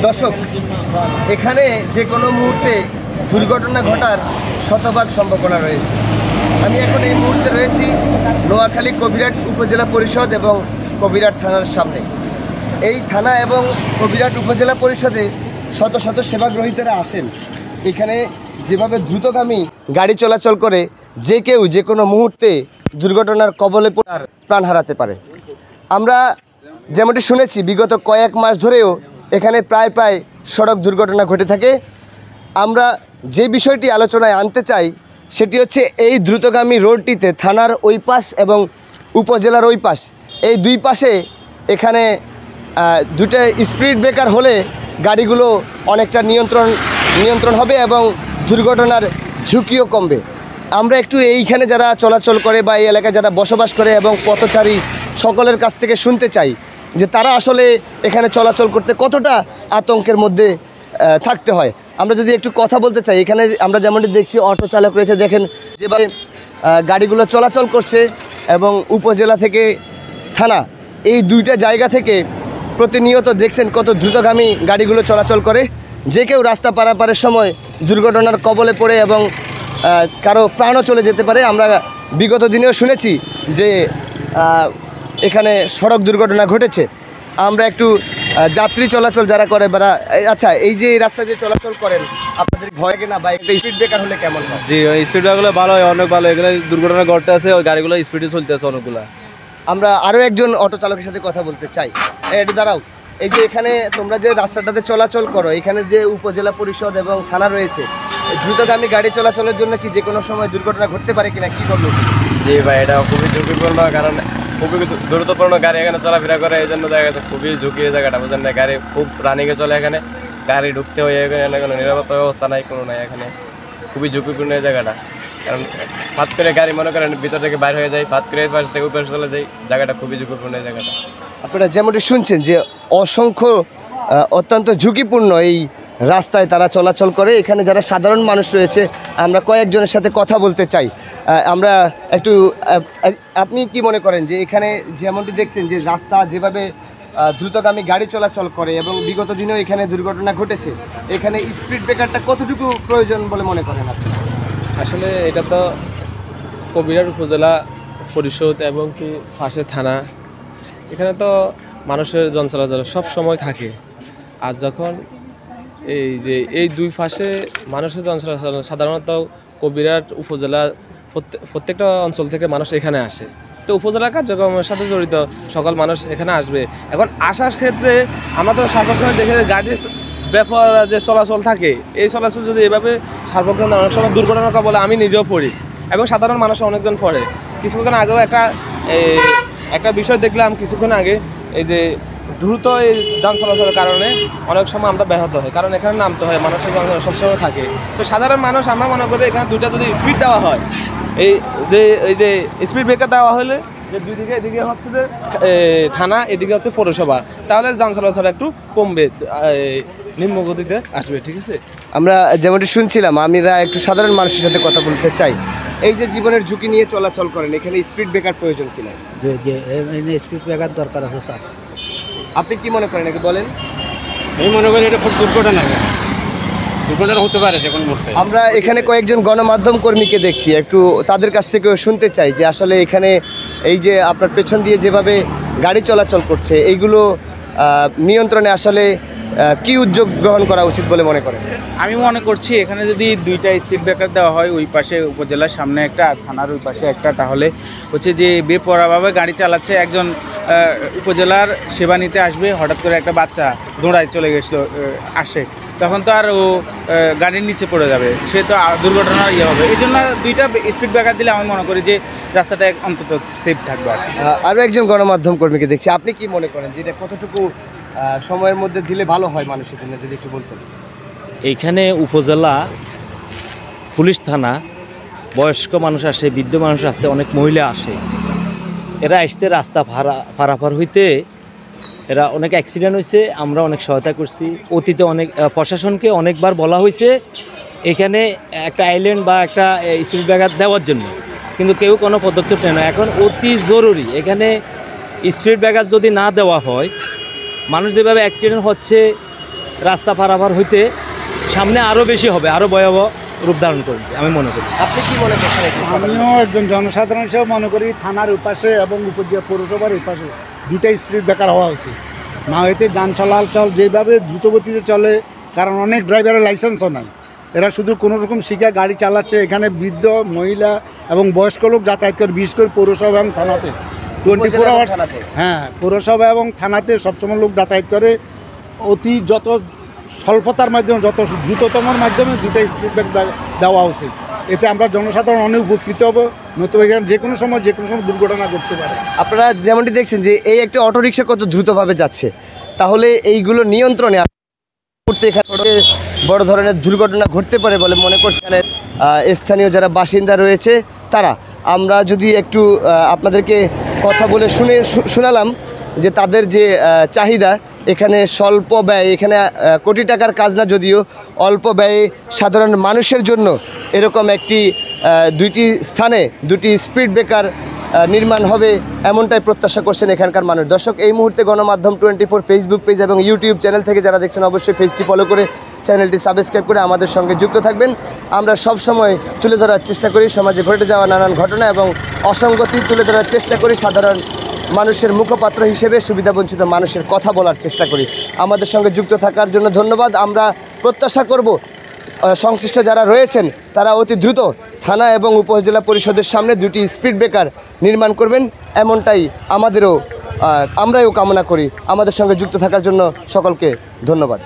দর্শক, এখানে যে কোনো মুহূর্তে দুর্ঘটনা ঘটার শতভাগ সম্ভাবনা রয়েছে। আমি এখন এই মুহূর্তে রয়েছি নোয়াখালী কবিরহাট উপজেলা পরিষদ এবং কবিরহাট থানার সামনে। এই থানা এবং কবিরহাট উপজেলা পরিষদে শত শত সেবাগ্রহীতারা আসেন। এখানে যেভাবে দ্রুতগামী গাড়ি চলাচল করে যে কেউ যে কোনো মুহূর্তে দুর্ঘটনার কবলে পড়ার প্রাণ হারাতে পারে। আমরা যেমনটি শুনেছি বিগত কয়েক মাস ধরেও এখানে প্রায় সড়ক দুর্ঘটনা ঘটে থাকে। আমরা যে বিষয়টি আলোচনায় আনতে চাই সেটি হচ্ছে এই দ্রুতগামী রোডটিতে থানার ওই পাশ এবং উপজেলার ওই পাশ, এই দুই পাশে এখানে দুটো স্পিড ব্রেকার হলে গাড়িগুলো অনেকটা নিয়ন্ত্রণ হবে এবং দুর্ঘটনার ঝুঁকিও কমবে। আমরা একটু এইখানে যারা চলাচল করে বা এই এলাকায় যারা বসবাস করে এবং পথচারী সকলের কাছ থেকে শুনতে চাই যে তারা আসলে এখানে চলাচল করতে কতটা আতঙ্কের মধ্যে থাকতে হয়। আমরা যদি একটু কথা বলতে চাই, এখানে আমরা যেমনটি দেখছি অটো চালক রয়েছে, দেখেন যেভাবে গাড়িগুলো চলাচল করছে এবং উপজেলা থেকে থানা এই দুইটা জায়গা থেকে প্রতিনিয়ত দেখছেন কত দ্রুতগামী গাড়িগুলো চলাচল করে। যে কেউ রাস্তা পারাপারের সময় দুর্ঘটনার কবলে পড়ে এবং কারো প্রাণও চলে যেতে পারে। আমরা বিগত দিনেও শুনেছি যে এখানে সড়ক দুর্ঘটনা ঘটেছে। আমরা একটু যাত্রী চলাচল যারা করে বা আচ্ছা, এই যে এই রাস্তা দিয়ে চলাচল করেন আপনাদের ভয় লাগে না বা একটা স্পিড ব্রেকার হলে কেমন হয়? জি, ওই স্পিড ব্রেকারগুলো ভালো হয়, অনেক ভালো। এখানে দুর্ঘটনা ঘটতে আছে, ওই গাড়িগুলো স্পিডে চলতে আছে অনেকগুলো। আমরা আরও একজন অটো চালকের সাথে কথা বলতে চাই। একটু দাঁড়াও। এই যে এখানে তোমরা যে রাস্তাটাতে চলাচল করো, এখানে যে উপজেলা পরিষদ এবং থানা রয়েছে, দ্রুতগামী গাড়ি চলাচলের জন্য কি যে কোনো সময় দুর্ঘটনা ঘটতে পারে কিনা, কি করলো? জি ভাই, এটা খুবই ঝুঁকিপূর্ণ, কারণ খুবই দ্রুতপূর্ণ গাড়ি এখানে চলাফেরা করে, এই জন্য দেখা যাচ্ছে খুবই ঝুঁকি এই জায়গাটা, বুঝলেন না? গাড়ি খুব রানিংয়ে চলে, এখানে গাড়ি ঢুকতে হয়, এখানে কোনো নিরাপত্তা ব্যবস্থা নাই, কোনো নাই, এখানে খুবই ঝুঁকিপূর্ণ এই জায়গাটা। কারণ ফাত করে গাড়ি মনে করেন ভিতর থেকে বাইর হয়ে যায়, ফাত করে এই পাশ থেকে ওই পাশে চলে যায়, জায়গাটা খুবই ঝুঁকিপূর্ণ এই জায়গাটা। আপনারা যেমনটি শুনছেন যে অসংখ্য অত্যন্ত ঝুঁকিপূর্ণ এই রাস্তায় তারা চলাচল করে। এখানে যারা সাধারণ মানুষ রয়েছে আমরা কয়েকজনের সাথে কথা বলতে চাই। আমরা একটু আপনি কি মনে করেন যে এখানে যেমনটি দেখছেন যে রাস্তা যেভাবে দ্রুতগামী গাড়ি চলাচল করে এবং বিগত দিনেও এখানে দুর্ঘটনা ঘটেছে, এখানে স্পিড ব্রেকারটা কতটুকু প্রয়োজন বলে মনে করেন আপনি? আসলে এটা তো কবিরহাট উপজেলা পরিষদ এবং কি পাশে থানা, এখানে তো মানুষের জন চলাচল সব সময় থাকে। আর যখন এই দুই পাশে মানুষের জন চলাচল সাধারণত কবিরহাট উপজেলা প্রত্যেকটা অঞ্চল থেকে মানুষ এখানে আসে, তো উপজেলা কার্যক্রমের সাথে জড়িত সকল মানুষ এখানে আসবে। এখন আসার ক্ষেত্রে আমরা তো সার্বক্ষণিক দেখে গাড়ির ব্যাপার যে চলাচল থাকে, এই চলাচল যদি এভাবে সার্বক্ষণিক অনেক সময় দুর্ঘটনার কবলে আমি নিজেও পড়ি এবং সাধারণ মানুষ অনেকজন পড়ে। কিছুক্ষণ আগেও একটা বিষয় দেখলাম কিছুক্ষণ আগে, এই যে দ্রুত এই যান চলাচলের কারণে অনেক সময় আমরা ব্যাহত হয়, কারণ এখানে নামতে হয়, মানুষের সবসময় থাকে। তো সাধারণ মানুষ আমরা মনে করি এখানে দুইটা যদি স্পিড দেওয়া হয়, এই যে স্পিড ব্রেকার দেওয়া হলে যে দুই দিকে, এদিকে হচ্ছে যে থানা, এদিকে হচ্ছে পৌরসভা, তাহলে যান চলাচল একটু কমবে, নিম্ন গতিতে আসবে। ঠিক আছে, আমরা যেমনটি শুনছিলাম, আমরা একটু সাধারণ মানুষের সাথে কথা বলতে চাই। এই যে জীবনের ঝুঁকি নিয়ে চলাচল করেন, এখানে স্পিড ব্রেকার প্রয়োজন কিনা? যে স্পিড ব্রেকার দরকার আছে স্যার। আপনি কি মনে করেন, একটু বলেন। আমি মনে করি এটা খুব দুর্ঘটনা হতে পারে যে কোনো মুহূর্তে। আমরা এখানে কয়েকজন গণমাধ্যম কর্মীকে দেখছি, একটু তাদের কাছ থেকেও শুনতে চাই যে আসলে এখানে এই যে আপনার পেছন দিয়ে যেভাবে গাড়ি চলাচল করছে, এইগুলো নিয়ন্ত্রণে আসলে কি উদ্যোগ গ্রহণ করা উচিত বলে মনে করেন? আমি মনে করছি এখানে যদি দুইটা স্পিড ব্রেকার দেওয়া হয়, ওই পাশে উপজেলার সামনে একটা, থানার ওই পাশে একটা, তাহলে হচ্ছে যে বেপরোয়াভাবে গাড়ি চালাচ্ছে, একজন উপজেলার সেবা নিতে আসবে, হঠাৎ করে একটা বাচ্চা দৌড়ায় চলে আসে, তখন তো আর ও গাড়ির নিচে পড়ে যাবে, সে তো দুর্ঘটনার হবে। এই জন্য দুইটা স্পিড ব্রেকার দিলে আমি মনে করি যে রাস্তাটা অন্তত সেফ থাকবে। আরও একজন গণমাধ্যম কর্মীকে দেখছি, আপনি কি মনে করেন যে এটা কতটুকু সময়ের মধ্যে দিলে ভালো হয় মানুষের জন্য, যদি একটু বলতেন? এইখানে উপজেলা পুলিশ থানা, বয়স্ক মানুষ আসে, বৃদ্ধ মানুষ আসে, অনেক মহিলা আসে, এরা আসতে রাস্তা পারাপার হইতে এরা অনেক অ্যাক্সিডেন্ট হয়েছে, আমরা অনেক সহায়তা করছি। অতীতে অনেক প্রশাসনকে অনেকবার বলা হয়েছে এখানে একটা আইল্যান্ড বা একটা স্পিড ব্রেকার দেওয়ার জন্য, কিন্তু কেউ কোনো পদক্ষেপ নেয় না। এখন অতি জরুরি এখানে স্পিড ব্রেকার যদি না দেওয়া হয়, মানুষ যেভাবে অ্যাক্সিডেন্ট হচ্ছে রাস্তা পারাপার হইতে সামনে আরও বেশি হবে, আরও ভয়াবহ রূপ ধারণ করবে আমি মনে করি। আপনি কি মনে করছেন? আমিও একজন জনসাধারণ হিসেবে মনে করি থানার ওপাশে এবং উপজেলা পৌরসভার এপাশে দুইটা স্পিড ব্রেকার হওয়া উচিত। না হইতে যান চলাচল যেভাবে দ্রুতগতিতে চলে, কারণ অনেক ড্রাইভারের লাইসেন্সও নাই, এরা শুধু কোনো রকম শিখে গাড়ি চালাচ্ছে। এখানে বৃদ্ধ, মহিলা এবং বয়স্ক লোক যাতায়াত করে, বিশেষ করে পৌরসভা এবং থানাতে 24 আওয়ার্স। হ্যাঁ, পৌরসভা এবং থানাতে সবসময় লোক যাতায়াত করে। অতি যত স্বল্পতার মাধ্যমে, যত দ্রুততমের মাধ্যমে দুটা স্পিড ব্রেক দেওয়া উচিত। এতে আমরা জনসাধারণ অনেক উপকৃত হব, নতুবা যে কোনো সময় দুর্ঘটনা ঘটতে পারে। আপনারা যেমনটি দেখছেন যে এই একটা অটোরিকশা কত দ্রুতভাবে যাচ্ছে, তাহলে এইগুলো নিয়ন্ত্রণে করতে এখানে বড় ধরনের দুর্ঘটনা ঘটতে পারে বলে মনে করছেন স্থানীয় যারা বাসিন্দা রয়েছে তারা। আমরা যদি একটু আপনাদেরকে কথা বলে শোনালাম যে তাদের যে চাহিদা, এখানে স্বল্প ব্যয়, এখানে কোটি টাকার কাজ না যদিও অল্প ব্যয়ে সাধারণ মানুষের জন্য এরকম একটি দুইটি স্থানে দুটি স্পিড ব্রেকার নির্মাণ হবে, এমনটাই প্রত্যাশা করছেন এখানকার মানুষ। দর্শক, এই মুহূর্তে গণমাধ্যম 24 ফেসবুক পেজ এবং ইউটিউব চ্যানেল থেকে যারা দেখছেন অবশ্যই পেজটি ফলো করে চ্যানেলটি সাবস্ক্রাইব করে আমাদের সঙ্গে যুক্ত থাকবেন। আমরা সব সময় তুলে ধরার চেষ্টা করি সমাজে ঘটে যাওয়া নানান ঘটনা এবং অসঙ্গতি তুলে ধরার চেষ্টা করি। সাধারণ মানুষের মুখপাত্র হিসেবে সুবিধাবঞ্চিত মানুষের কথা বলার চেষ্টা করি। আমাদের সঙ্গে যুক্ত থাকার জন্য ধন্যবাদ। আমরা প্রত্যাশা করব সংশ্লিষ্ট যারা রয়েছেন তারা অতি দ্রুত থানা এবং উপজেলা পরিষদের সামনে দুটি স্পিড ব্রেকার নির্মাণ করবেন, এমনটাই আমরাও কামনা করি। আমাদের সঙ্গে যুক্ত থাকার জন্য সকলকে ধন্যবাদ।